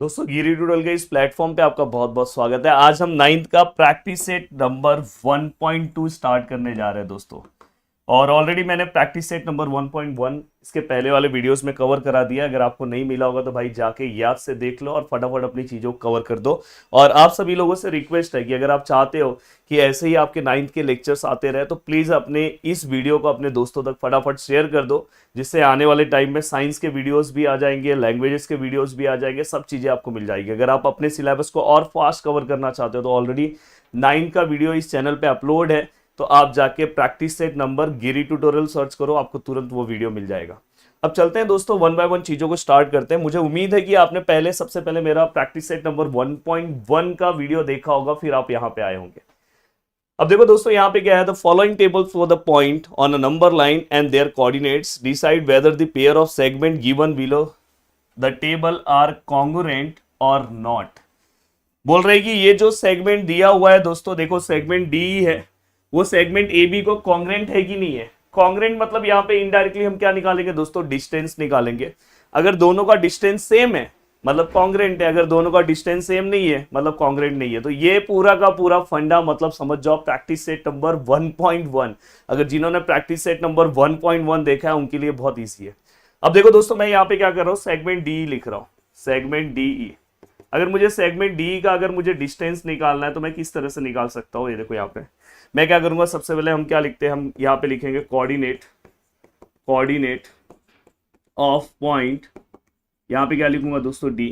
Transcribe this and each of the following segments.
दोस्तों गिरी ट्यूटोरियल के इस प्लेटफॉर्म पे आपका बहुत बहुत स्वागत है। आज हम नाइन्थ का प्रैक्टिस सेट नंबर 1.2 स्टार्ट करने जा रहे हैं दोस्तों। और ऑलरेडी मैंने प्रैक्टिस सेट नंबर 1.1 इसके पहले वाले वीडियोस में कवर करा दिया। अगर आपको नहीं मिला होगा तो भाई जाके याद से देख लो और फटाफट अपनी चीज़ों को कवर कर दो। और आप सभी लोगों से रिक्वेस्ट है कि अगर आप चाहते हो कि ऐसे ही आपके नाइन्थ के लेक्चर्स आते रहे तो प्लीज़ अपने इस वीडियो को अपने दोस्तों तक फटाफट शेयर कर दो, जिससे आने वाले टाइम में साइंस के वीडियोस भी आ जाएंगे, लैंग्वेजेस के वीडियोस भी आ जाएंगे, सब चीज़ें आपको मिल जाएगी। अगर आप अपने सिलेबस को और फास्ट कवर करना चाहते हो तो ऑलरेडी 9 का वीडियो इस चैनल पे अपलोड है, तो आप जाके प्रैक्टिस सेट नंबर गिरी ट्यूटोरियल सर्च करो, आपको तुरंत वो वीडियो मिल जाएगा। अब चलते हैं दोस्तों, वन बाय वन चीज़ों को स्टार्ट करते हैं। मुझे उम्मीद है कि आपने सबसे पहले मेरा प्रैक्टिस सेट नंबर 1.1 का वीडियो देखा होगा, फिर आप यहाँ पे आए होंगे। अब देखो दोस्तों, यहाँ पे क्या है, the following table for the point on a number line and their coordinates decide whether the pair of segment given below the table are congruent और नॉट। बोल रहे कि ये जो सेगमेंट दिया हुआ है दोस्तों, देखो सेगमेंट डी है, वो सेगमेंट ए बी को कॉन्ग्रेंट है कि नहीं है। कॉन्ग्रेंट मतलब यहाँ पे इनडायरेक्टली हम क्या निकालेंगे दोस्तों, डिस्टेंस निकालेंगे। अगर दोनों का डिस्टेंस सेम है मतलब कॉन्ग्रेंट है, अगर दोनों का डिस्टेंस सेम नहीं है मतलब कॉन्ग्रेंट नहीं है। तो ये पूरा का पूरा फंडा मतलब समझ जाओ प्रैक्टिस सेट नंबर 1.1। अगर जिन्होंने प्रैक्टिस सेट नंबर 1.1 देखा है उनके लिए बहुत ईजी है। अब देखो दोस्तों, मैं यहाँ पे क्या कर रहा हूँ, सेगमेंट डी लिख रहा हूँ, सेगमेंट डी। अगर मुझे सेगमेंट डी का अगर मुझे डिस्टेंस निकालना है तो मैं किस तरह से निकाल सकता हूँ, ये देखो यहाँ पे मैं क्या करूंगा, सबसे पहले हम क्या लिखते हैं, हम यहाँ पे लिखेंगे कोऑर्डिनेट, कोऑर्डिनेट ऑफ पॉइंट। यहाँ पे क्या लिखूंगा दोस्तों, डी।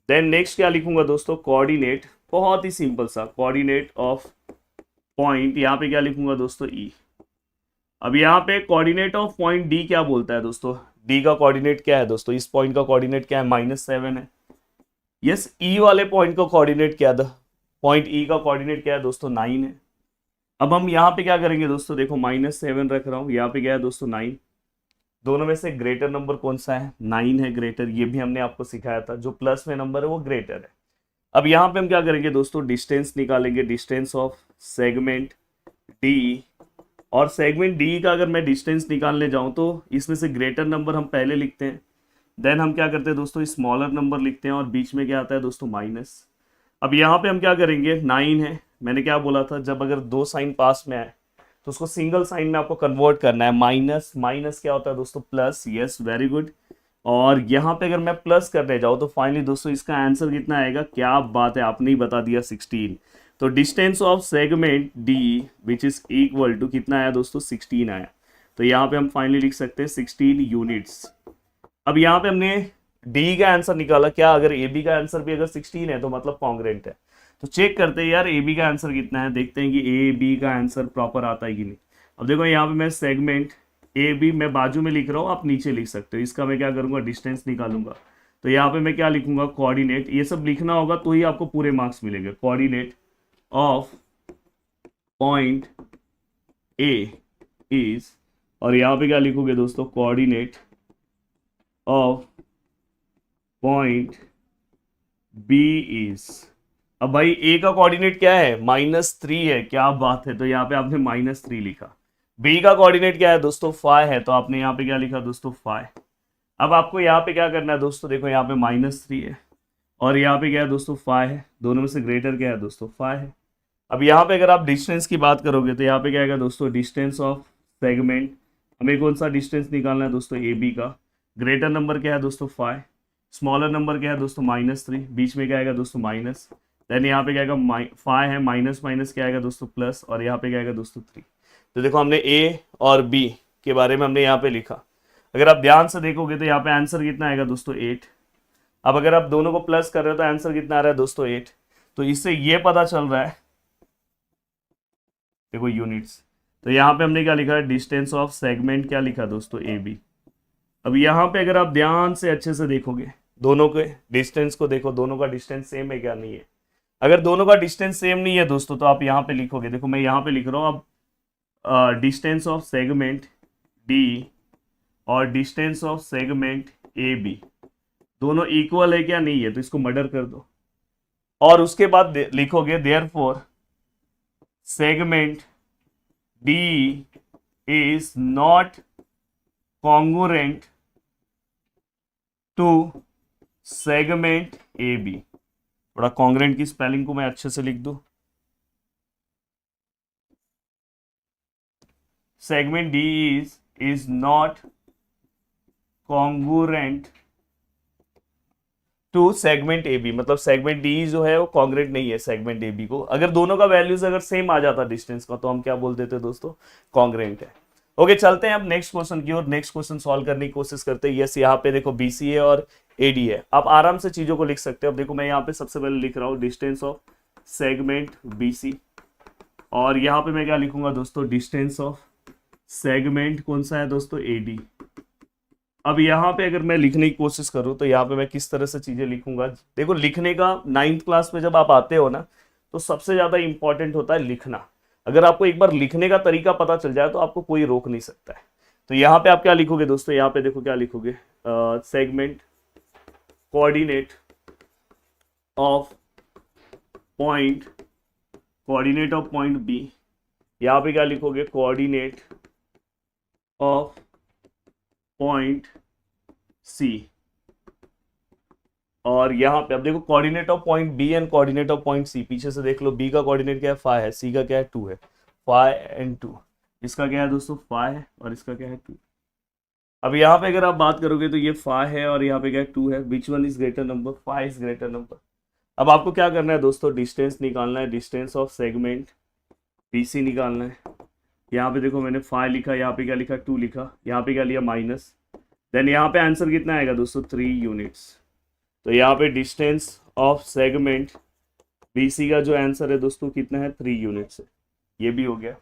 देन नेक्स्ट क्या लिखूंगा दोस्तों, कोऑर्डिनेट, बहुत ही सिंपल सा, कोऑर्डिनेट ऑफ पॉइंट। यहाँ पे क्या लिखूंगा दोस्तों, ई। अब यहाँ पे कोऑर्डिनेट ऑफ पॉइंट डी क्या बोलता है दोस्तों, डी का कोऑर्डिनेट क्या है दोस्तों, इस पॉइंट का कोऑर्डिनेट क्या है, -7 है। यस, ई वाले पॉइंट का कोऑर्डिनेट क्या था, पॉइंट ई का कोऑर्डिनेट क्या है दोस्तों, 9 है। अब हम यहाँ पे क्या करेंगे दोस्तों, देखो -7 रख रहा हूँ, यहाँ पे क्या है दोस्तों 9। दोनों में से ग्रेटर नंबर कौन सा है, 9 है ग्रेटर, ये भी हमने आपको सिखाया था, जो प्लस में नंबर है वो ग्रेटर है। अब यहाँ पे हम क्या करेंगे दोस्तों, डिस्टेंस निकालेंगे, डिस्टेंस ऑफ सेगमेंट डी। और सेगमेंट डी का अगर मैं डिस्टेंस निकालने जाऊँ तो इसमें से ग्रेटर नंबर हम पहले लिखते हैं, देन हम क्या करते हैं दोस्तों, स्मॉलर नंबर लिखते हैं और बीच में क्या आता है दोस्तों, माइनस। अब यहाँ पे हम क्या करेंगे, 9 है, मैंने क्या बोला था, जब अगर दो साइन पास में आए तो उसको सिंगल साइन में आपको कन्वर्ट करना है। माइनस माइनस क्या होता है दोस्तों, प्लस। Yes, very good. और यहाँ पे अगर मैं प्लस करने जाऊँ तो फाइनली दोस्तों इसका आंसर कितना आएगा, क्या बात है, आपने ही बता दिया, 16। तो distance of segment D which is equal to कितना आया दोस्तों, 16 आया। तो यहाँ पे हम फाइनली लिख सकते हैं 16 यूनिट्स। अब यहाँ पे हमने डी का आंसर निकाला, क्या अगर ए बी का आंसर भी अगर 16 है तो मतलब कॉन्ग्रेंट है। तो चेक करते हैं यार ए बी का आंसर कितना है, देखते हैं कि ए बी का आंसर प्रॉपर आता है कि नहीं। अब देखो यहाँ पे मैं सेगमेंट ए बी मैं बाजू में लिख रहा हूँ, आप नीचे लिख सकते हो। इसका मैं क्या करूँगा, डिस्टेंस निकालूंगा। तो यहाँ पे मैं क्या लिखूंगा, कोऑर्डिनेट, ये सब लिखना होगा तो ही आपको पूरे मार्क्स मिलेंगे। Coordinate of point A is, और यहाँ पे क्या लिखोगे दोस्तों, coordinate of point B is. अब भाई ए का कोऑर्डिनेट क्या है, -3 है, क्या बात है, तो यहाँ पे आपने -3 लिखा। बी का कोऑर्डिनेट क्या है दोस्तों, 5 है, तो आपने यहाँ पे क्या लिखा दोस्तों, 5। अब आपको यहाँ पे क्या करना है दोस्तों, देखो यहाँ पे -3 है और यहाँ पे क्या है दोस्तों, 5 है, दोनों में से ग्रेटर क्या है दोस्तों, 5 है। अब यहाँ पे अगर आप डिस्टेंस की बात करोगे तो यहाँ पे क्या आएगा दोस्तों, डिस्टेंस ऑफ सेगमेंट, हमें कौन सा डिस्टेंस निकालना है दोस्तों, ए बी का। ग्रेटर नंबर क्या है दोस्तों, 5। स्मॉलर नंबर क्या है दोस्तों, -3, बीच में क्या आएगा दोस्तों, माइनस। देन यहाँ पे क्या आएगा, 5 है, माइनस माइनस क्या आएगा दोस्तों, प्लस, और यहाँ पे क्या आएगा दोस्तों, 3। तो देखो हमने ए और बी के बारे में हमने यहाँ पे लिखा। अगर आप ध्यान से देखोगे तो यहाँ पे आंसर कितना आएगा दोस्तों, 8। अब अगर आप दोनों को प्लस कर रहे हो तो आंसर कितना आ रहा है दोस्तों, 8। तो इससे ये पता चल रहा है, देखो यूनिट्स, तो यहाँ पे हमने क्या लिखा है, डिस्टेंस ऑफ सेगमेंट क्या लिखा दोस्तों, ए बी। अब यहाँ पे अगर आप ध्यान से अच्छे से देखोगे, दोनों के डिस्टेंस को देखो, दोनों का डिस्टेंस सेम है क्या, नहीं है। अगर दोनों का डिस्टेंस सेम नहीं है दोस्तों तो आप यहाँ पे लिखोगे, देखो मैं यहाँ पे लिख रहा हूँ अब, डिस्टेंस ऑफ सेगमेंट डी और distance of segment A B दोनों इक्वल है क्या, नहीं है, तो इसको मर्डर कर दो। और उसके बाद लिखोगे therefore segment D is not congruent to segment A B. थोड़ा कॉन्ग्रेंट की स्पेलिंग को मैं अच्छे से लिख दूं, segment D is not congruent to segment A B, मतलब सेगमेंट डी जो है वो कॉन्ग्रेंट नहीं है सेगमेंट ए बी को। अगर दोनों का वैल्यूज अगर सेम आ जाता डिस्टेंस का तो हम क्या बोल देते दोस्तों, कॉन्ग्रेंट है। ओके, चलते हैं अब नेक्स्ट क्वेश्चन की ओर। नेक्स्ट क्वेश्चन सॉल्व करने की कोशिश करते हैं। यस, यहाँ पे देखो बीसी है और एडी है, आप आराम से चीजों को लिख सकते हो। अब देखो मैं यहाँ पे सबसे पहले लिख रहा हूँ डिस्टेंस ऑफ सेगमेंट बीसी, और यहाँ पे मैं क्या लिखूंगा दोस्तों, डिस्टेंस ऑफ सेगमेंट कौन सा है दोस्तों, एडी। अब यहाँ पे अगर मैं लिखने की कोशिश करूँ तो यहाँ पे मैं किस तरह से चीजें लिखूंगा, देखो लिखने का 9th क्लास में जब आप आते हो ना तो सबसे ज्यादा इंपॉर्टेंट होता है लिखना। अगर आपको एक बार लिखने का तरीका पता चल जाए तो आपको कोई रोक नहीं सकता है। तो यहाँ पे आप क्या लिखोगे दोस्तों, यहाँ पे देखो क्या लिखोगे, segment coordinate of point, coordinate of point B. यहाँ पे क्या लिखोगे, कोऑर्डिनेट ऑफ पॉइंट सी। और यहाँ पे अब देखो coordinate of point B and coordinate of point C, पीछे से देख लो, बी का कोऑर्डिनेट क्या है 5 है, सी का क्या है 2 है, 5 एंड 2, इसका क्या है दोस्तों 5 है और इसका क्या है 2। अब यहाँ पे अगर आप बात करोगे तो ये 5 है और यहाँ पे क्या है 2 है, which one is greater number, 5 is greater number. अब आपको क्या करना है दोस्तों, डिस्टेंस निकालना है, डिस्टेंस ऑफ सेगमेंट बीसी निकालना है। यहाँ पे देखो मैंने 5 लिखा, यहाँ पे क्या लिखा 2 लिखा, यहाँ पे क्या लिया माइनस, देन यहाँ पे आंसर कितना आएगा दोस्तों 3 यूनिट्स। तो यहाँ पे डिस्टेंस ऑफ सेगमेंट बीसी का जो आंसर है दोस्तों कितना है 3 यूनिट्स है, ये भी हो गया।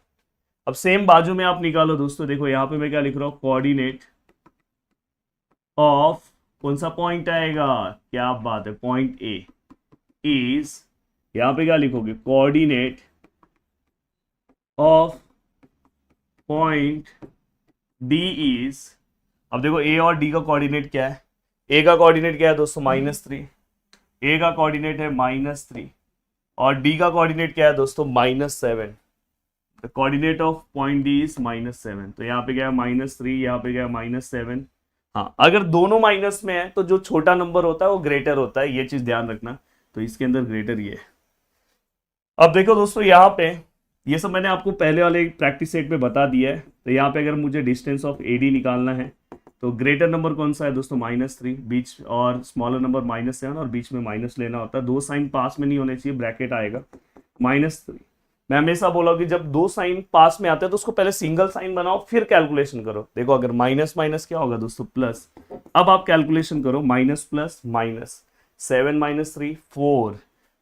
अब सेम बाजू में आप निकालो दोस्तों, देखो यहाँ पे मैं क्या लिख रहा हूँ, कोऑर्डिनेट ऑफ कौन सा पॉइंट आएगा, क्या बात है, पॉइंट ए इज, यहाँ पे क्या लिखोगे, coordinate of point D is. अब देखो ए और डी का कोऑर्डिनेट क्या है, ए का कोऑर्डिनेट क्या है दोस्तों -3, ए का कोऑर्डिनेट है -3 और डी का कोऑर्डिनेट क्या है दोस्तों -7। The coordinate of point D is -7, तो यहाँ पे क्या है -3, यहाँ पे क्या है -7। हाँ, अगर दोनों माइनस में है तो जो छोटा नंबर होता है वो ग्रेटर होता है, ये चीज ध्यान रखना। तो इसके अंदर ग्रेटर ये है। अब देखो दोस्तों यहाँ पे ये सब मैंने आपको पहले वाले प्रैक्टिस सेट में बता दिया है। तो यहाँ पे अगर मुझे डिस्टेंस ऑफ एडी निकालना है तो ग्रेटर नंबर कौन सा है दोस्तों -3, बीच और स्मॉलर नंबर -7 और बीच में माइनस लेना होता है। दो साइन पास में नहीं होने चाहिए, ब्रैकेट आएगा -3। मैं हमेशा बोला कि जब दो साइन पास में आते हैं तो उसको पहले सिंगल साइन बनाओ फिर कैलकुलेशन करो। देखो अगर माइनस माइनस क्या होगा दोस्तों प्लस, अब आप कैलकुलेशन करो, माइनस प्लस माइनस, 7 - 3 4,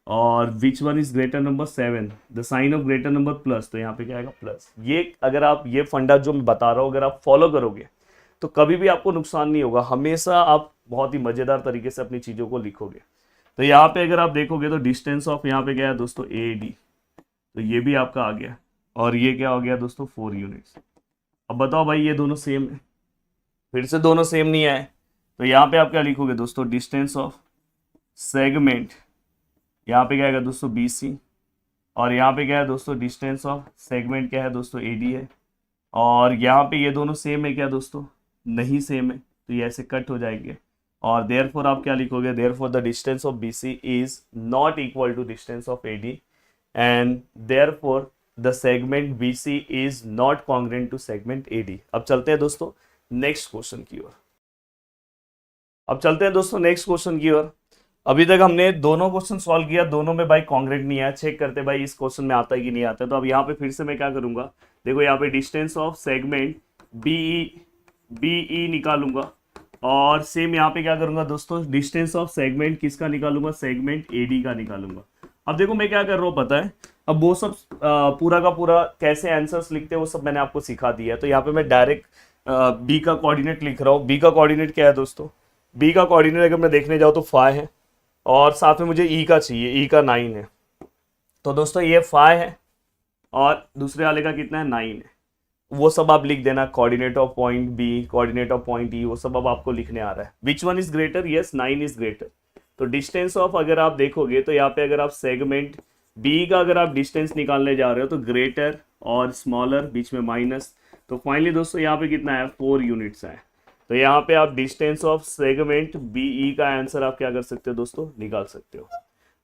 और which one is greater number 7, the sign of greater number plus, तो यहाँ पे क्या आएगा प्लस। ये अगर आप ये फंडा जो मैं बता रहा हूँ अगर आप फॉलो करोगे तो कभी भी आपको नुकसान नहीं होगा, हमेशा आप बहुत ही मजेदार तरीके से अपनी चीजों को लिखोगे। तो यहाँ पे अगर आप देखोगे तो डिस्टेंस ऑफ यहाँ पे क्या है दोस्तों ए डी, तो ये भी आपका आ गया और ये क्या हो गया दोस्तों 4 यूनिट्स। अब बताओ भाई ये दोनों सेम है, फिर से दोनों सेम नहीं आए तो यहाँ पे आप क्या लिखोगे दोस्तों, डिस्टेंस ऑफ सेगमेंट, यहाँ पे क्या है दोस्तों BC, और यहाँ पे क्या है दोस्तों डिस्टेंस ऑफ सेगमेंट क्या है दोस्तों AD है। और यहाँ पे ये दोनों सेम है क्या दोस्तों, नहीं सेम है, तो ये ऐसे कट हो जाएंगे। और देयरफॉर आप क्या लिखोगे, therefore the distance of BC is not equal to distance of AD and therefore the segment BC is not congruent to segment AD। अब चलते हैं दोस्तों नेक्स्ट क्वेश्चन की ओर। अभी तक हमने दोनों क्वेश्चन सॉल्व किया, दोनों में भाई कॉन्ग्रुएंट नहीं आया। चेक करते भाई इस क्वेश्चन में आता है कि नहीं आता है। तो अब यहाँ पे फिर से मैं क्या करूंगा, देखो यहाँ पे डिस्टेंस ऑफ सेगमेंट BE निकालूंगा और सेम यहाँ पे क्या करूंगा दोस्तों, डिस्टेंस ऑफ सेगमेंट किसका निकालूंगा, सेगमेंट AD का निकालूंगा। अब देखो मैं क्या कर रहा हूँ पता है, अब वो सब पूरा का पूरा कैसे आंसर्स लिखते हैं वो सब मैंने आपको सिखा दिया है। तो यहाँ पे मैं डायरेक्ट बी का कोऑर्डिनेट लिख रहा हूँ। बी का कोऑर्डिनेट क्या है दोस्तों, बी का कोऑर्डिनेट अगर मैं देखने जाऊँ तो 5 है और साथ में मुझे ई का चाहिए, ई का 9 है। तो दोस्तों ये 5 है और दूसरे वाले का कितना है 9 है। वो सब आप लिख देना, coordinate of point B, coordinate of point E, वो सब अब आपको लिखने आ रहा है। Which one is greater, yes 9 is greater. तो डिस्टेंस ऑफ अगर आप देखोगे तो यहाँ पे अगर आप सेगमेंट बी का अगर आप डिस्टेंस निकालने जा रहे हो तो ग्रेटर और स्मॉलर बीच में माइनस, तो फाइनली दोस्तों यहाँ पे कितना है 4 यूनिट्स है। तो यहाँ पे आप डिस्टेंस ऑफ सेगमेंट बीई का आंसर आप क्या कर सकते हो दोस्तों, निकाल सकते हो।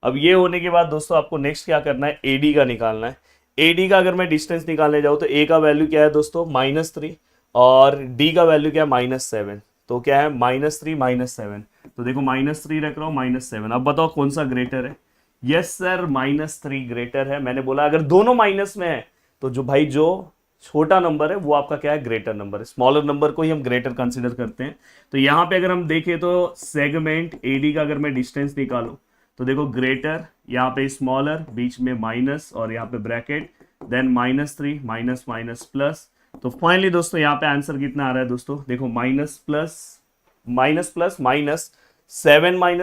अब ये होने के बाद दोस्तों आपको नेक्स्ट क्या करना है, एडी का निकालना है। एडी का अगर मैं डिस्टेंस निकालने जाऊँ तो ए का वैल्यू क्या है दोस्तों, -3, और डी का वैल्यू क्या है, -7। तो क्या है, -3 -7। तो देखो -3 रख रहा हूँ, -7। अब बताओ कौन सा ग्रेटर है। यस सर, -3 ग्रेटर है। मैंने बोला अगर दोनों माइनस में है तो जो छोटा नंबर है वो आपका क्या है, ग्रेटर नंबर है। स्मॉलर नंबर को ही हम ग्रेटर कंसिडर करते हैं। तो यहाँ पे अगर हम देखें तो सेगमेंट एडी का अगर मैं डिस्टेंस निकालूं तो देखो ग्रेटर, यहाँ पे स्मॉलर, बीच में माइनस और यहाँ पे bracket, then -3 minus minus plus. तो फाइनली दोस्तों यहाँ पे आंसर कितना आ रहा है दोस्तों, देखो माइनस प्लस -7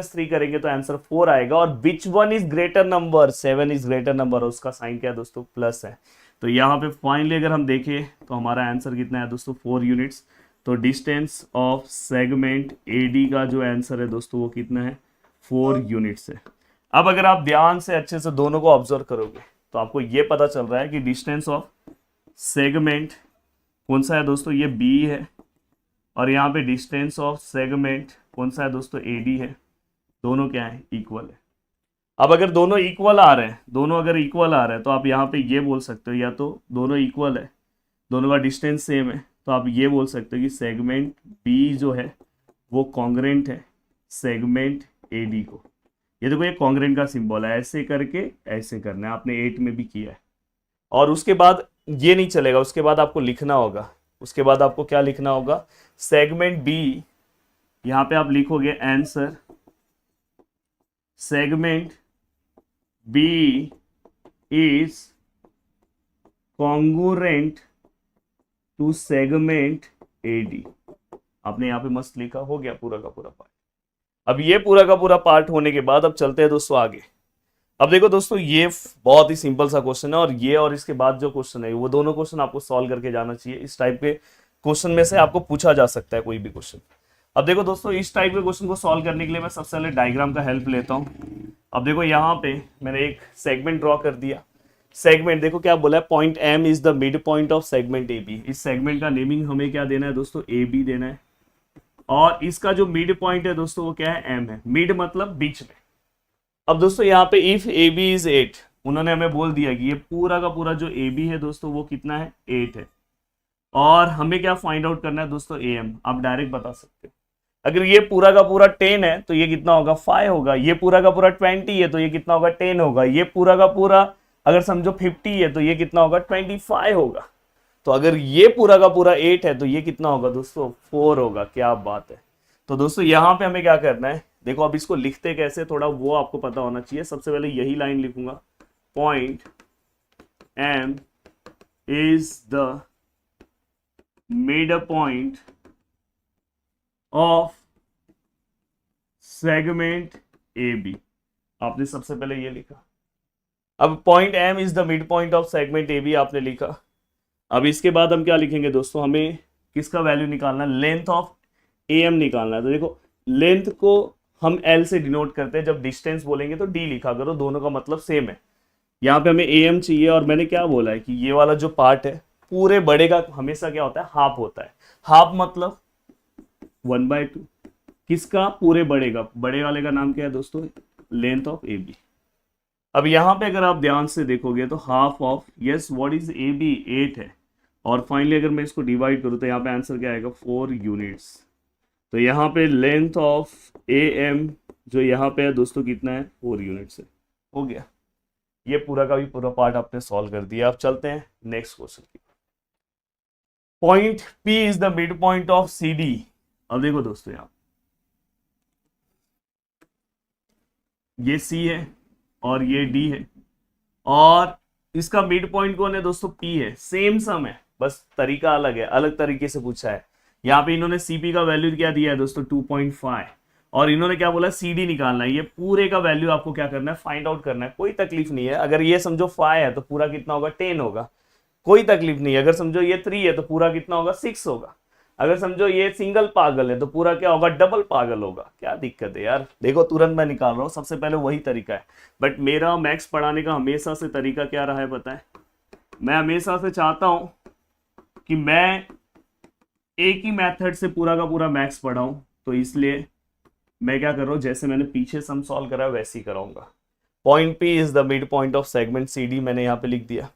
- 3 करेंगे तो आंसर 4 आएगा। और which one is greater number, 7 is greater number, उसका साइन क्या है दोस्तों, प्लस है। तो यहाँ पे फाइनली अगर हम देखें तो हमारा आंसर कितना है दोस्तों, 4 यूनिट्स। तो डिस्टेंस ऑफ सेगमेंट एडी का जो आंसर है दोस्तों वो कितना है, 4 यूनिट्स है। अब अगर आप ध्यान से अच्छे से दोनों को ऑब्जर्व करोगे तो आपको ये पता चल रहा है कि डिस्टेंस ऑफ सेगमेंट कौन सा है दोस्तों, ये बी है, और यहाँ पे डिस्टेंस ऑफ सेगमेंट कौन सा है दोस्तों, एडी है। दोनों क्या है, इक्वल है। अब अगर दोनों इक्वल आ रहे हैं, दोनों अगर इक्वल आ रहे हैं तो आप यहाँ पे ये बोल सकते हो, या तो दोनों इक्वल है, दोनों का डिस्टेंस सेम है, तो आप ये बोल सकते हो कि सेगमेंट बी जो है वो कॉन्ग्रेंट है सेगमेंट एडी को। ये देखो ये कॉन्ग्रेंट का सिंबल है, ऐसे करके ऐसे करना है, आपने 8 में भी किया है। और उसके बाद ये नहीं चलेगा, उसके बाद आपको लिखना होगा, उसके बाद आपको क्या लिखना होगा, सेगमेंट बी, यहाँ पे आप लिखोगे answer segment B is congruent to segment AD. आपने यहाँ पे मस्त लिखा, हो गया पूरा का पूरा पार्ट। अब ये पूरा का पूरा पार्ट होने के बाद अब चलते हैं दोस्तों आगे। अब देखो दोस्तों ये बहुत ही सिंपल सा क्वेश्चन है, और ये और इसके बाद जो क्वेश्चन है वो दोनों क्वेश्चन आपको सॉल्व करके जाना चाहिए। इस टाइप के क्वेश्चन में से आपको पूछा जा सकता है कोई भी क्वेश्चन। अब देखो दोस्तों इस टाइप के क्वेश्चन को सॉल्व करने के लिए मैं सबसे पहले डायग्राम का हेल्प लेता हूँ। अब देखो यहाँ पे मैंने एक सेगमेंट ड्रॉ कर दिया। सेगमेंट देखो क्या बोला है, point M is the mid point of segment A B. इस सेगमेंट का नेमिंग हमें क्या देना है दोस्तों, ए बी देना है, और इसका जो मिड पॉइंट है दोस्तों वो क्या है, एम है। मिड मतलब बीच में। अब दोस्तों यहाँ पे इफ ए बी इज 8, उन्होंने हमें बोल दिया कि ये पूरा का पूरा जो ए बी है दोस्तों वो कितना है, 8 है। और हमें क्या फाइंड आउट करना है दोस्तों, ए एम। आप डायरेक्ट बता सकते हो, अगर ये पूरा का पूरा 10 है तो ये कितना होगा, 5 होगा। ये पूरा का पूरा 20 है तो ये कितना होगा, 10 होगा। ये पूरा का पूरा अगर समझो 50 है तो ये कितना होगा, 25 होगा। तो अगर ये पूरा का पूरा 8 है तो ये कितना होगा दोस्तों, 4 होगा। क्या बात है। तो दोस्तों यहाँ पे हमें क्या करना है, देखो अब इसको लिखते कैसे थोड़ा वो आपको पता होना चाहिए। सबसे पहले यही लाइन लिखूंगा, point M is the mid point of segment A B. आपने सबसे पहले ये लिखा। अब point M is the mid point of segment A B आपने लिखा। अब इसके बाद हम क्या लिखेंगे दोस्तों, हमें किसका वैल्यू निकालना है, लेंथ ऑफ ए एम निकालना है। तो देखो लेंथ को हम एल से डिनोट करते हैं, जब डिस्टेंस बोलेंगे तो डी लिखा करो, दोनों का मतलब सेम है। यहाँ पे हमें ए एम चाहिए, और मैंने क्या बोला है कि ये वाला जो पार्ट है पूरे बड़े का हमेशा क्या होता है, हाफ होता है। हाफ मतलब 1/2 किसका, पूरे बड़े का। बड़े वाले का नाम क्या है दोस्तों, लेंथ ऑफ ए बी। अब यहाँ पे अगर आप ध्यान से देखोगे तो half of, yes what is A B, 8 है। और फाइनली अगर मैं इसको डिवाइड करूँ तो यहाँ पे आंसर क्या आएगा, 4 यूनिट्स। तो यहाँ पे लेंथ ऑफ ए एम जो यहाँ पे है दोस्तों कितना है, 4 यूनिट्स है। हो गया, ये पूरा का भी पूरा पार्ट आपने सॉल्व कर दिया। अब चलते हैं नेक्स्ट क्वेश्चन की। Point P is the mid point of C D. अब देखो दोस्तों यहाँ ये सी है और ये डी है, और इसका मिड पॉइंट कौन है दोस्तों, पी है। सेम सम है, बस तरीका अलग है, अलग तरीके से पूछा है। यहाँ पे इन्होंने सीपी का वैल्यू क्या दिया है दोस्तों, 2.5, और इन्होंने क्या बोला, सीडी निकालना है। ये पूरे का वैल्यू आपको क्या करना है, फाइंड आउट करना है। कोई तकलीफ नहीं है। अगर ये समझो 5 है तो पूरा कितना होगा, 10 होगा। कोई तकलीफ नहीं है। अगर समझो ये 3 है तो पूरा कितना होगा, 6 होगा। अगर समझो ये सिंगल पागल है तो पूरा क्या होगा, डबल पागल होगा। क्या दिक्कत है यार, देखो तुरंत मैं निकाल रहा हूँ। सबसे पहले वही तरीका है, बट मेरा मैथ्स पढ़ाने का हमेशा से तरीका क्या रहा है पता है, मैं हमेशा से चाहता हूँ कि मैं एक ही मेथड से पूरा का पूरा मैथ्स पढ़ाऊं, तो इसलिए मैं क्या कर रहा हूं, जैसे मैंने पीछे सम सॉल्व करा वैसे ही कराऊंगा। Point P is the mid point of segment C D, मैंने यहाँ पे लिख दिया।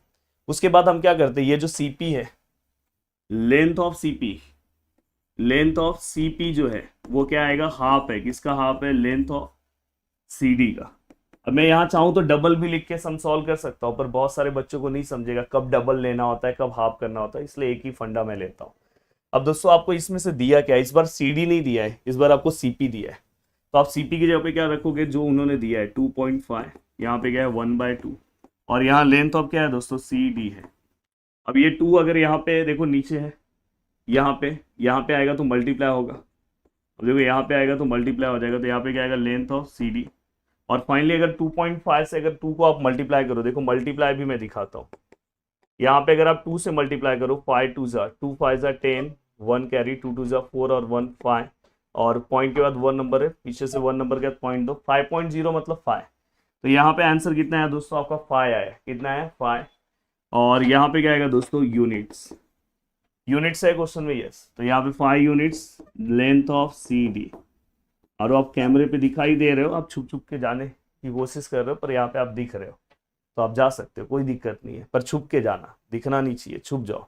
उसके बाद हम क्या करते हैं, ये जो सीपी है, length of CP, length of CP जो है वो क्या आएगा, हाफ है। किसका हाफ है, लेंथ ऑफ सीडी का। अब मैं यहाँ चाहूँ तो डबल भी लिख के सम सॉल्व कर सकता हूँ, पर बहुत सारे बच्चों को नहीं समझेगा कब डबल लेना होता है, कब हाफ करना होता है, इसलिए एक ही फंडा मैं लेता हूँ। अब दोस्तों आपको इसमें से दिया क्या है, इस बार सीडी नहीं दिया है, इस बार आपको सीपी दिया है। तो आप सीपी की जगह पे क्या रखोगे, जो उन्होंने दिया है 2.5, यहाँ पे क्या है 1/2, और यहाँ लेंथ ऑफ क्या है दोस्तों, सी डी है। अब ये 2 अगर यहाँ पे देखो नीचे है, यहाँ पे आएगा तो मल्टीप्लाई होगा। अब देखो यहाँ पे आएगा तो मल्टीप्लाई हो जाएगा, तो यहाँ पे क्या आएगा, लेंथ ऑफ सी डी। और फाइनली अगर 2.5 से अगर 2 को आप मल्टीप्लाई करो, देखो मल्टीप्लाई भी मैं दिखाता हूँ। यहाँ पे अगर आप 2 से मल्टीप्लाई करो, 5 2 जा 2 5 जा 10, 1 कैरी, 2 2 जा 4 और 1 5, और पॉइंट के बाद 1 नंबर है, पीछे से 1 नंबर के बाद पॉइंट दो, 5.0 मतलब 5। तो यहाँ पे आंसर कितना है दोस्तों, आपका 5 आया। कितना है, 5। और यहाँ पे क्या आएगा दोस्तों, यूनिट्स, यूनिट्स है क्वेश्चन में, यस। तो यहाँ पे 5 units length of C D. और आप कैमरे पे दिखाई दे रहे हो, आप छुप छुप के जाने की कोशिश कर रहे हो, पर यहाँ पे आप दिख रहे हो तो आप जा सकते हो, कोई दिक्कत नहीं है, पर छुप के जाना, दिखना नहीं चाहिए, छुप जाओ।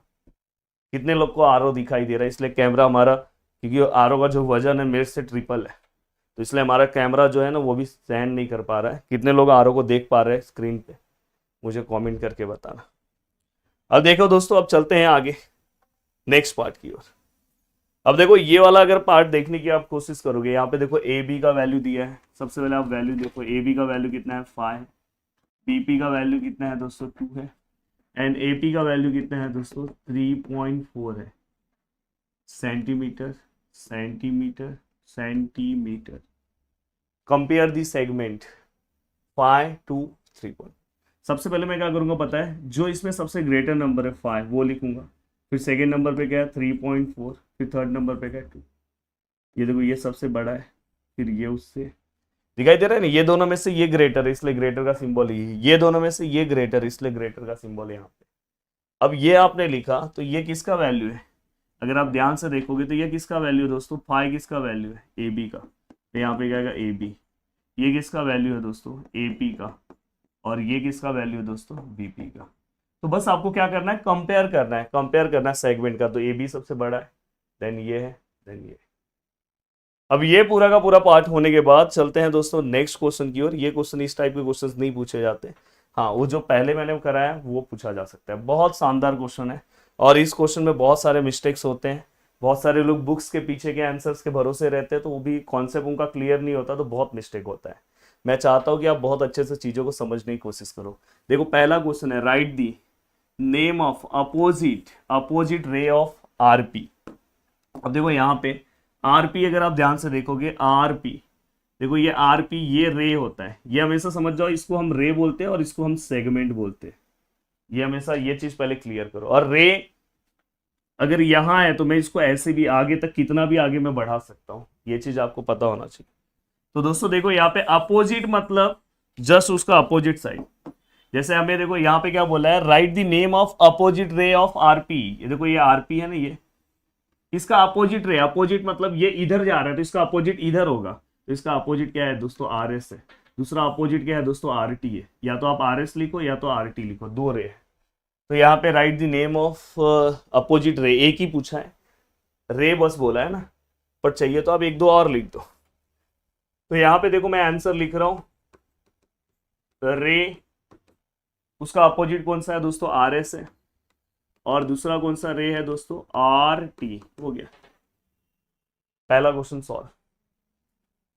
कितने लोग को आरओ दिखाई दे रहा है, इसलिए कैमरा हमारा, क्योंकि आरओ का जो वजन है मेरे से ट्रिपल है, तो इसलिए हमारा कैमरा जो है ना वो भी स्टैंड नहीं कर पा रहा है। कितने लोग आरओ को देख पा रहे हैं स्क्रीन पे, मुझे कमेंट करके बताना। अब देखो दोस्तों, अब चलते हैं आगे नेक्स्ट पार्ट की ओर। अब देखो ये वाला अगर पार्ट देखने की आप कोशिश करोगे, यहाँ पे देखो ए बी का वैल्यू दिया है। सबसे पहले आप वैल्यू देखो, ए बी का वैल्यू कितना है, 5। बी पी का वैल्यू कितना है दोस्तों, 2 है। एंड ए पी का वैल्यू कितना है दोस्तों, 3.4 है। Centimetre centimetre centimetre. Compare the segment 5 to 3. सबसे पहले मैं क्या करूंगा पता है, जो इसमें सबसे ग्रेटर नंबर है 5 वो लिखूंगा, फिर सेकेंड नंबर पे क्या है 3.4, फिर थर्ड नंबर पे क्या है 2। ये देखो ये सबसे बड़ा है, फिर ये उससे दिखाई दे रहा है ना, ये दोनों में से ये ग्रेटर है इसलिए ग्रेटर का सिंबल ये दोनों में से ये ग्रेटर इसलिए ग्रेटर का सिंबल है यहाँ पे। अब ये आपने लिखा तो ये किसका वैल्यू है, अगर आप ध्यान से देखोगे तो ये किसका वैल्यू है दोस्तों, 5 किसका वैल्यू है, ए बी का। तो यहाँ पे क्या आएगा ए बी। ये किसका वैल्यू है दोस्तों, ए पी का। और ये किसका वैल्यू है दोस्तों, बी पी का। तो बस आपको क्या करना है, कंपेयर करना है, कंपेयर करना है सेगमेंट का। तो ए बी सबसे बड़ा है, देन ये है, देन ये। अब ये पूरा का पूरा पार्ट होने के बाद चलते हैं दोस्तों नेक्स्ट क्वेश्चन की ओर। ये क्वेश्चन इस टाइप के क्वेश्चन नहीं पूछे जाते, हाँ वो जो पहले मैंने कराया वो पूछा जा सकता है। बहुत शानदार क्वेश्चन है और इस क्वेश्चन में बहुत सारे मिस्टेक्स होते हैं। बहुत सारे लोग बुक्स के पीछे के आंसर्स के भरोसे रहते हैं, तो वो भी कॉन्सेप्ट उनका क्लियर नहीं होता, तो बहुत मिस्टेक होता है। मैं चाहता हूँ कि आप बहुत अच्छे से चीज़ों को समझने की कोशिश करो। देखो पहला क्वेश्चन है, right the name of opposite ray of RP. अब देखो यहाँ पे आरपी अगर आप ध्यान से देखोगे, आरपी देखो ये आरपी ये रे होता है, ये हमेशा समझ जाओ, इसको हम रे बोलते हैं और इसको हम सेगमेंट बोलते हैं। ये हमेशा ये चीज पहले क्लियर करो। और रे अगर यहाँ है तो मैं इसको ऐसे भी आगे तक कितना भी आगे मैं बढ़ा सकता हूँ, ये चीज आपको पता होना चाहिए। तो दोस्तों देखो यहाँ पे अपोजिट मतलब जस्ट उसका अपोजिट साइड। जैसे हमें देखो यहाँ पे क्या बोला है, right the name of opposite ray of RP. ये देखो ये आरपी है ना, ये इसका अपोजिट रे, अपोजिट मतलब ये इधर जा रहा है तो इसका अपोजिट इधर होगा, तो इसका अपोजिट क्या है दोस्तों, आर एस है। दूसरा अपोजिट क्या है दोस्तों, आर टी है। या तो आप आर एस लिखो या तो आर टी लिखो, दो रे है। तो यहाँ पे right the name of opposite रे, एक ही पूछा है, रे बस बोला है ना, पर चाहिए तो आप एक दो और लिख दो। तो यहाँ पे देखो मैं आंसर लिख रहा हूं, रे उसका अपोजिट कौन सा है दोस्तों, आर एस है। और दूसरा कौन सा रे है दोस्तों, आर टी। हो गया पहला question solve.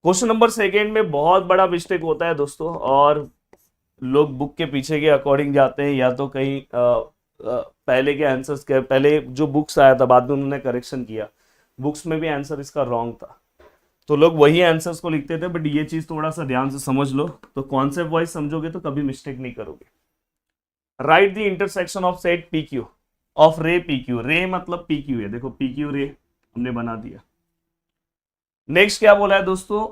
Question number second में बहुत बड़ा मिस्टेक होता है दोस्तों, और लोग बुक के पीछे के अकॉर्डिंग जाते हैं, या तो कहीं पहले के आंसर्स के, पहले जो बुक्स आया था बाद में उन्होंने करेक्शन किया, बुक्स में भी आंसर इसका रॉन्ग था, तो लोग वही आंसर्स को लिखते थे। बट ये चीज थोड़ा सा ध्यान से समझ लो, तो कॉन्सेप्ट वाइज समझोगे तो कभी मिस्टेक नहीं करोगे। Right the intersection of set P Q of रे पी क्यू। रे मतलब पी क्यू है, देखो पी क्यू रे हमने बना दिया। नेक्स्ट क्या बोला है दोस्तों,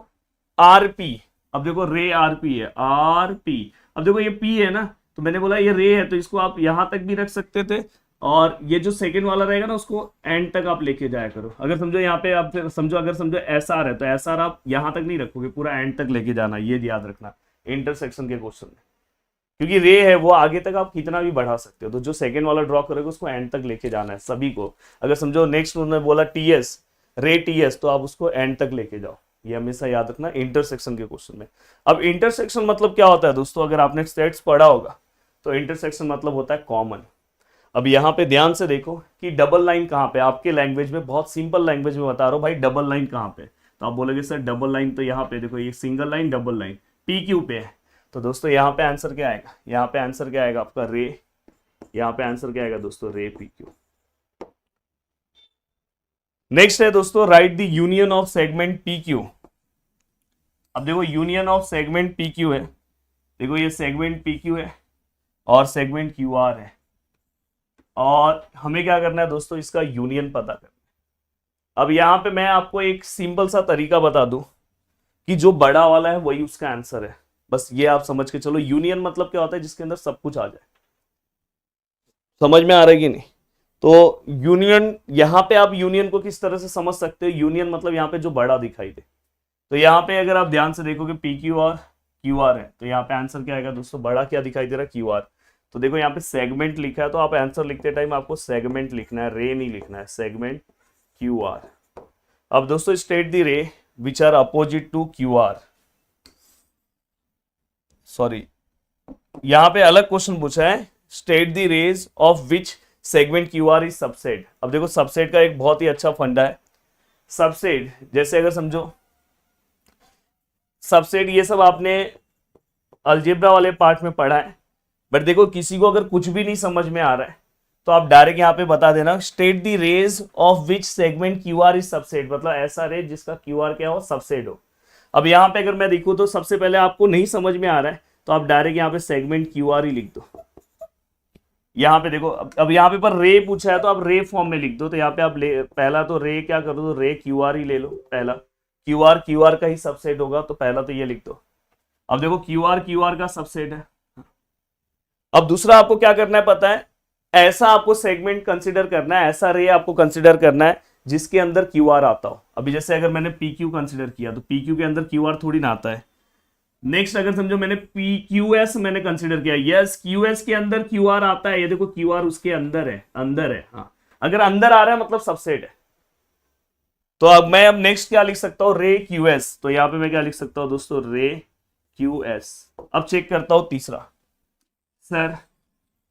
आरपी। अब देखो रे आरपी है, आरपी। अब देखो ये पी है ना, तो मैंने बोला ये रे है, तो इसको आप यहां तक भी रख सकते थे और ये जो सेकंड वाला रहेगा ना उसको एंड तक आप लेके जाया करो। अगर समझो यहाँ पे आप समझो, अगर समझो एस आर है तो एस आर आप यहाँ तक नहीं रखोगे, पूरा एंड तक लेके जाना, ये याद रखना इंटरसेक्शन के क्वेश्चन में। क्योंकि रे है वो आगे तक आप कितना भी बढ़ा सकते हो, तो जो सेकंड वाला ड्रॉ करोगे उसको एंड तक लेके जाना है सभी को। अगर समझो नेक्स्ट उन्होंने बोला टीएस, रे टीएस, तो आप उसको एंड तक लेके जाओ, ये हमेशा याद रखना इंटरसेक्शन के क्वेश्चन में। अब इंटरसेक्शन मतलब क्या होता है दोस्तों, अगर आपने सेट्स पढ़ा होगा तो इंटरसेक्शन मतलब होता है कॉमन। अब यहाँ पे ध्यान से देखो कि डबल लाइन कहाँ पे, आपके लैंग्वेज में, बहुत सिंपल लैंग्वेज में बता रहा हूँ भाई, डबल लाइन कहाँ पे, तो आप बोलोगे सर डबल लाइन तो यहाँ पे देखो, ये single line double line P Q पे है। तो दोस्तों यहाँ पे आंसर क्या आएगा, यहाँ पे आंसर क्या आएगा आपका रे, यहाँ पे आंसर क्या आएगा दोस्तों रे पी क्यू। नेक्स्ट है दोस्तों right the union of segment P Q. अब देखो union of segment P Q है, देखो ये सेगमेंट पी क्यू है और सेगमेंट क्यू आर है, और हमें क्या करना है दोस्तों, इसका यूनियन पता करना है। अब यहाँ पे मैं आपको एक सिंपल सा तरीका बता दूं कि जो बड़ा वाला है वही उसका आंसर है, बस ये आप समझ के चलो। यूनियन मतलब क्या होता है, जिसके अंदर सब कुछ आ जाए। समझ में आ रहा है कि नहीं? तो यूनियन, यहाँ पे आप यूनियन को किस तरह से समझ सकते हो, यूनियन मतलब यहाँ पे जो बड़ा दिखाई दे। तो यहाँ पे अगर आप ध्यान से देखोगे पी क्यू और क्यू आर है, तो यहाँ पे आंसर क्या आएगा दोस्तों, बड़ा क्या दिखाई दे रहा है, क्यू आर। तो देखो यहाँ पे सेगमेंट लिखा है, तो आप आंसर लिखते टाइम आपको सेगमेंट लिखना है, रे नहीं लिखना है, सेगमेंट क्यू आर। अब दोस्तों state the ray which are opposite to Q R. Sorry, यहाँ पे अलग क्वेश्चन पूछा है, state the rays of which segment Q R is subset. अब देखो सबसेट का एक बहुत ही अच्छा फंडा है। सबसेट जैसे अगर समझो, सबसेट ये सब आपने अलजेब्रा वाले पार्ट में पढ़ा है, बट देखो किसी को अगर कुछ भी नहीं समझ में आ रहा है तो आप डायरेक्ट यहाँ पे बता देना state the rays of which segment Q R is subset, मतलब ऐसा रेज जिसका क्यू आर क्या हो, सबसेट हो। अब यहाँ पे अगर मैं देखूँ तो सबसे पहले आपको नहीं समझ में आ रहा है तो आप डायरेक्ट यहाँ पे सेगमेंट क्यू आर ही लिख दो। यहाँ पे देखो अब यहाँ पे पर रे पूछा है तो आप रे फॉर्म में लिख दो, तो यहाँ पे आप पहला तो रे क्या कर दो, रे क्यू आर ही ले लो, पहला क्यू आर का ही सबसेट होगा, तो पहला तो ये लिख दो। अब देखो क्यू आर का सबसेट है। अब दूसरा आपको क्या करना है पता है, ऐसा आपको सेगमेंट कंसिडर करना है, ऐसा रे आपको कंसिडर करना है जिसके अंदर क्यू आर आता हो। अभी जैसे अगर मैंने पी क्यू कंसिडर किया तो पी क्यू के अंदर क्यू आर थोड़ी ना आता है। नेक्स्ट अगर समझो मैंने पी क्यू एस मैंने कंसिडर किया, यस क्यू एस के अंदर क्यू आर आता है, ये देखो क्यू आर उसके अंदर है, अंदर है, हाँ अगर अंदर आ रहा है मतलब सबसेट है। तो अब मैं अब नेक्स्ट क्या लिख सकता हूं, रे क्यू एस, तो यहां पे मैं क्या लिख सकता हूं दोस्तों, रे क्यू एस। अब चेक करता हूं तीसरा, सर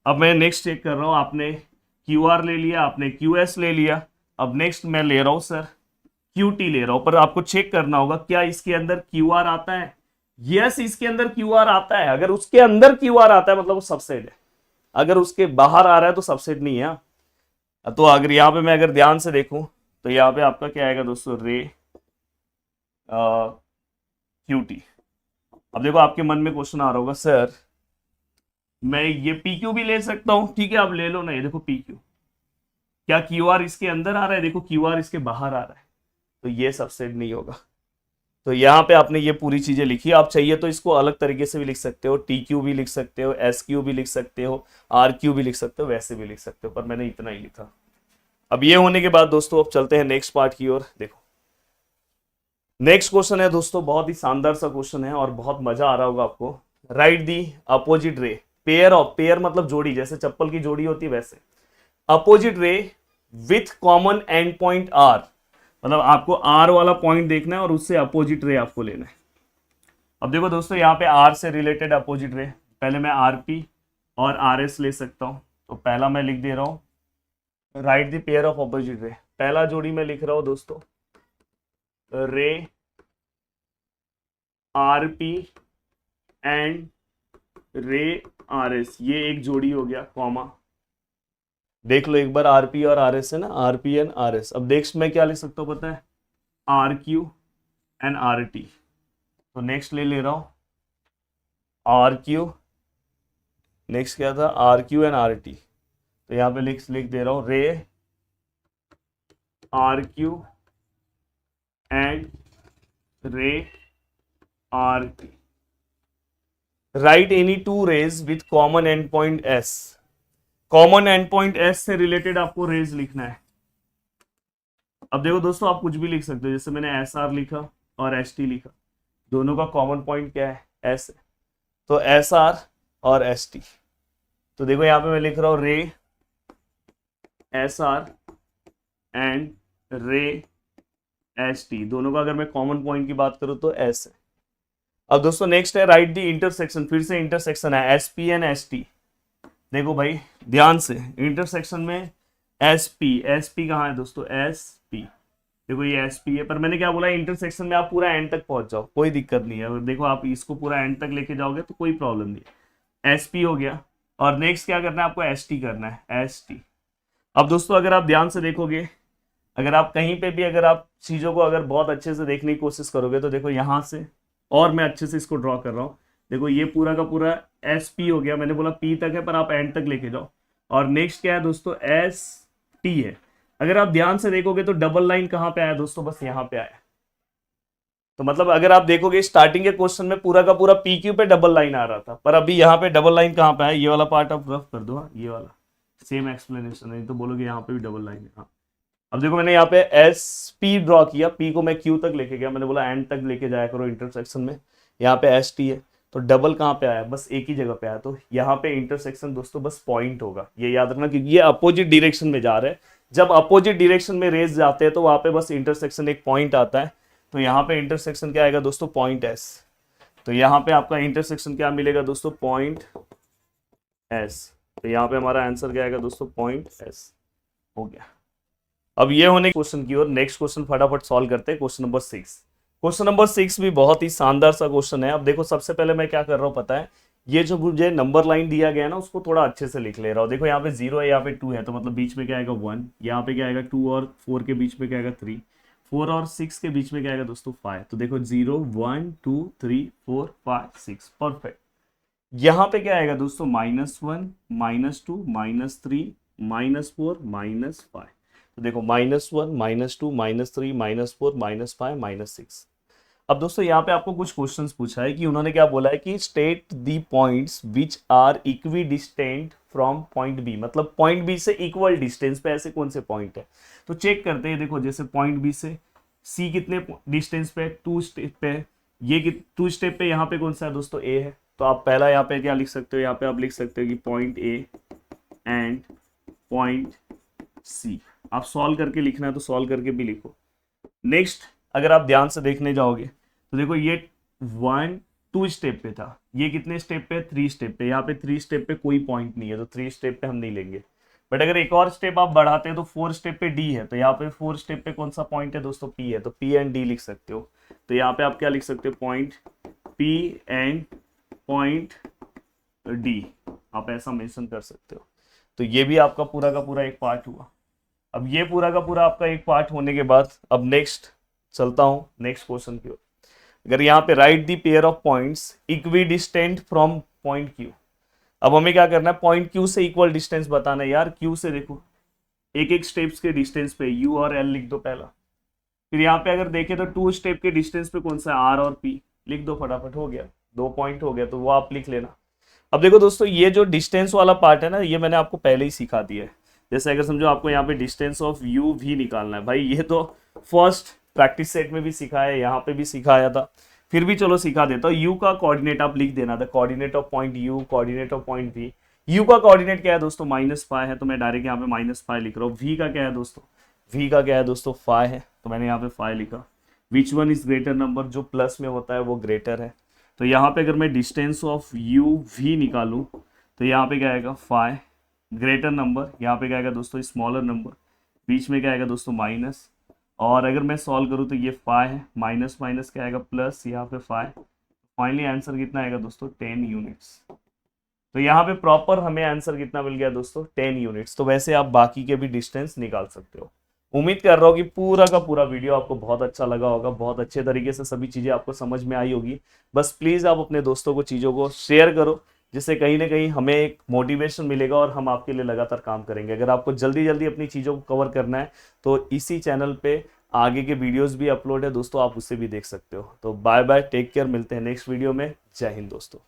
अब मैं नेक्स्ट चेक कर रहा हूं, आपने क्यू आर ले लिया, आपने क्यू एस ले लिया, अब नेक्स्ट मैं ले रहा हूं सर क्यू टी ले रहा हूं, पर आपको चेक करना होगा क्या इसके अंदर क्यू आर आता है। यस इसके अंदर क्यू आर आता है, अगर उसके अंदर क्यू आर आता है मतलब वो सबसेट है, अगर उसके बाहर आ रहा है तो सबसेट नहीं है। तो अगर यहाँ पे मैं अगर ध्यान से देखूं तो यहाँ पे आपका क्या आएगा दोस्तों, रे क्यू टी। अब देखो आपके मन में क्वेश्चन आ रहा होगा, सर मैं ये पी क्यू भी ले सकता हूं, ठीक है आप ले लो ना, ये देखो पी क्यू, क्या क्यू आर इसके अंदर आ रहा है, देखो क्यू आर इसके बाहर आ रहा है, तो ये सबसेट नहीं होगा। तो यहाँ पे आपने ये पूरी चीजें लिखी, आप चाहिए तो इसको अलग तरीके से भी लिख सकते हो, टी क्यू भी लिख सकते हो, एस क्यू भी लिख सकते हो, आर क्यू भी लिख सकते हो, वैसे भी लिख सकते हो, पर मैंने इतना ही लिखा। अब ये होने के बाद दोस्तों अब चलते हैं नेक्स्ट पार्ट की ओर। देखो नेक्स्ट क्वेश्चन है दोस्तों, बहुत ही शानदार सा क्वेश्चन है और बहुत मजा आ रहा होगा आपको। Right the opposite ray, pair मतलब जोड़ी, जैसे चप्पल की जोड़ी होती है वैसे, opposite ray with common end point R, मतलब आपको आर वाला पॉइंट देखना है और उससे अपोजिट रे आपको लेना है। अब देखो दोस्तों यहाँ पे आर से रिलेटेड अपोजिट रे, पहले मैं आर पी और आर एस ले सकता हूं, तो पहला मैं लिख दे रहा हूं write the pair of opposite ray, पहला जोड़ी मैं लिख रहा हूं दोस्तों ray R P and ray R S, ये एक जोड़ी हो गया, कॉमा देख लो एक बार, आरपी और आर एस है ना, आरपी एंड आर एस। अब नेक्स्ट मैं क्या लिख सकता हूँ पता है, R Q and R T, तो नेक्स्ट ले रहा हूं आर क्यू, नेक्स्ट क्या था R Q and R T, तो यहाँ पे लिख दे रहा हूं ray R Q and ray R T. Write any two rays with common end point S, common end point S से रिलेटेड आपको रेज लिखना है। अब देखो दोस्तों, आप कुछ भी लिख सकते हो, जैसे मैंने एस आर लिखा और एस टी लिखा, दोनों का कॉमन पॉइंट क्या है, एस है, तो एस आर और एस टी। तो देखो यहाँ पे मैं लिख रहा हूं रे एस आर एंड रे एस टी, दोनों का अगर मैं कॉमन पॉइंट की बात करूं तो एस है। अब दोस्तों नेक्स्ट है राइट द इंटरसेक्शन, फिर से इंटरसेक्शन है S P and S T. देखो भाई ध्यान से, इंटरसेक्शन में एस पी कहाँ है दोस्तों, एस पी, देखो ये एस पी है, पर मैंने क्या बोला, इंटरसेक्शन में आप पूरा एंड तक पहुंच जाओ, कोई दिक्कत नहीं है। अगर देखो आप इसको पूरा एंड तक लेके जाओगे तो कोई प्रॉब्लम नहीं है। एस पी हो गया, और नेक्स्ट क्या करना है आपको, एस टी करना है, एस टी। अब दोस्तों अगर आप ध्यान से देखोगे, अगर आप कहीं पे भी अगर आप चीज़ों को अगर बहुत अच्छे से देखने की कोशिश करोगे तो देखो यहाँ से, और मैं अच्छे से इसको ड्रॉ कर रहा हूँ, देखो ये पूरा का पूरा एस पी हो गया, मैंने बोला पी तक है पर आप एंड तक लेके जाओ। और नेक्स्ट क्या है दोस्तों, एस टी है। अगर आप ध्यान से देखोगे तो डबल लाइन कहाँ पे आया दोस्तों, बस यहाँ पे आया। तो मतलब अगर आप देखोगे स्टार्टिंग के क्वेश्चन में पूरा का पूरा पी क्यू पे डबल लाइन आ रहा था, पर अभी यहाँ पे डबल लाइन कहाँ पे आया, ये वाला पार्ट आप रफ कर दो, हाँ ये वाला सेम एक्सप्लेनेशन है, तो बोलोगे यहाँ पे भी डबल लाइन है। हाँ अब देखो मैंने यहाँ पे एस पी ड्रॉ किया, पी को मैं क्यू तक लेके गया, मैंने बोला एंड तक लेके जाया करो इंटरसेक्शन में, यहाँ पे एस टी है, तो डबल कहाँ पे आया, बस एक ही जगह पे आया, तो यहाँ पे इंटरसेक्शन दोस्तों बस पॉइंट होगा, ये याद रखना, क्योंकि ये अपोजिट डायरेक्शन में जा रहे हैं। जब अपोजिट डायरेक्शन में रेज जाते हैं तो वहाँ पे बस इंटरसेक्शन एक पॉइंट आता है, तो यहाँ पे इंटरसेक्शन क्या आएगा दोस्तों, पॉइंट एस। तो यहाँ पे आपका इंटरसेक्शन क्या मिलेगा दोस्तों, पॉइंट एस। तो यहाँ पे हमारा आंसर क्या आएगा दोस्तों, पॉइंट एस हो गया। अब ये होने क्वेश्चन की ओर, नेक्स्ट क्वेश्चन फटाफट सॉल्व करते हैं, क्वेश्चन नंबर 6। क्वेश्चन नंबर 6 भी बहुत ही शानदार सा क्वेश्चन है। अब देखो सबसे पहले मैं क्या कर रहा हूँ पता है, ये जो मुझे नंबर लाइन दिया गया है ना उसको थोड़ा अच्छे से लिख ले रहा हूँ। देखो यहाँ पे 0 है, यहाँ पे 2 है, तो मतलब बीच में क्या आएगा 1, यहाँ पे क्या आएगा 2 और 4 के बीच में क्या आएगा 3, 4 और 6 के बीच में क्या आएगा दोस्तों 5। तो देखो 0 1 2 3 4 5 6, परफेक्ट। यहाँ पे क्या आएगा दोस्तों, -1 -2 -3 -4 -5। तो देखो -1 -2 -3 -4 -5 -6। अब दोस्तों यहाँ पे आपको कुछ क्वेश्चंस पूछा है कि उन्होंने क्या बोला है कि state the points which are equidistant from point B, मतलब पॉइंट बी से इक्वल डिस्टेंस पे ऐसे कौन से पॉइंट है। तो चेक करते हैं, देखो जैसे पॉइंट बी से सी कितने डिस्टेंस पे, 2 स्टेप पे, ये 2 स्टेप पे, यहाँ पे कौन सा है दोस्तों, ए है। तो आप पहला यहाँ पे क्या लिख सकते हो, यहाँ पे आप लिख सकते हो कि point A and point C. आप सॉल्व करके लिखना है तो सॉल्व करके भी लिखो। नेक्स्ट अगर आप ध्यान से देखने जाओगे तो देखो ये 1 2 स्टेप पे था, ये कितने स्टेप पे, 3 स्टेप पे, यहाँ पे 3 स्टेप पे कोई पॉइंट नहीं है, तो 3 स्टेप पे हम नहीं लेंगे। बट अगर एक और स्टेप आप बढ़ाते हैं तो 4 स्टेप पे डी है, तो यहाँ पे 4 स्टेप पे कौन सा पॉइंट है दोस्तों, पी है, तो पी एंड डी लिख सकते हो। तो यहाँ पे आप क्या लिख सकते हो, point P and point D, आप ऐसा मेंशन कर सकते हो। तो ये भी आपका पूरा का पूरा एक पार्ट हुआ। अब ये पूरा का पूरा आपका एक पार्ट होने के बाद अब नेक्स्ट चलता हूं नेक्स्ट क्वेश्चन की ओर। अगर यहाँ पे right the pair of points equi distant from point Q. अब हमें क्या करना है, पॉइंट क्यू से इक्वल डिस्टेंस बताना है यार। क्यू से देखो एक एक स्टेप्स के डिस्टेंस पे यू और एल लिख दो पहला, फिर यहाँ पे अगर देखें तो 2 स्टेप के डिस्टेंस पे कौन सा है, आर और पी लिख दो, फटाफट हो गया, 2 पॉइंट हो गया, तो वो आप लिख लेना। अब देखो दोस्तों ये जो डिस्टेंस वाला पार्ट है ना, ये मैंने आपको पहले ही सिखा दिया है। जैसे अगर समझो आपको यहाँ पे डिस्टेंस ऑफ यू भी निकालना है, भाई ये तो फर्स्ट प्रैक्टिस सेट में भी सिखाया है, यहाँ पे भी सिखाया था, फिर भी चलो सिखा देता हूँ। यू का कोऑर्डिनेट आप लिख देना था, coordinate of point U, coordinate of point V. U का कोऑर्डिनेट क्या है दोस्तों, -5 है, तो मैं डायरेक्ट यहाँ पे -5 लिख रहा हूँ। वी का क्या है दोस्तों, वी का क्या है दोस्तों 5 है, तो मैंने यहाँ पे 5 लिखा। विच वन इज ग्रेटर नंबर, जो प्लस में होता है वो ग्रेटर है। तो यहाँ पे अगर मैं डिस्टेंस ऑफ यू वी निकालूँ तो यहाँ पे क्या आएगा 5, ग्रेटर नंबर, यहाँ पे क्या आएगा दोस्तों स्मॉलर नंबर, बीच में क्या आएगा दोस्तों माइनस, और अगर मैं सॉल्व करूँ तो ये 5 है, माइनस माइनस क्या आएगा प्लस, यहाँ पे 5, फाइनली आंसर कितना आएगा दोस्तों 10 यूनिट्स। तो यहाँ पे प्रॉपर हमें आंसर कितना मिल गया दोस्तों 10 यूनिट्स। तो वैसे आप बाकी के भी डिस्टेंस निकाल सकते हो। उम्मीद कर रहा हूँ कि पूरा का पूरा वीडियो आपको बहुत अच्छा लगा होगा, बहुत अच्छे तरीके से सभी चीज़ें आपको समझ में आई होगी। बस प्लीज़ आप अपने दोस्तों को चीज़ों को शेयर करो, जिससे कहीं ना कहीं हमें एक मोटिवेशन मिलेगा और हम आपके लिए लगातार काम करेंगे। अगर आपको जल्दी जल्दी अपनी चीज़ों को कवर करना है तो इसी चैनल पे आगे के वीडियोस भी अपलोड है दोस्तों, आप उससे भी देख सकते हो। तो बाय बाय, टेक केयर, मिलते हैं नेक्स्ट वीडियो में। जय हिंद दोस्तों।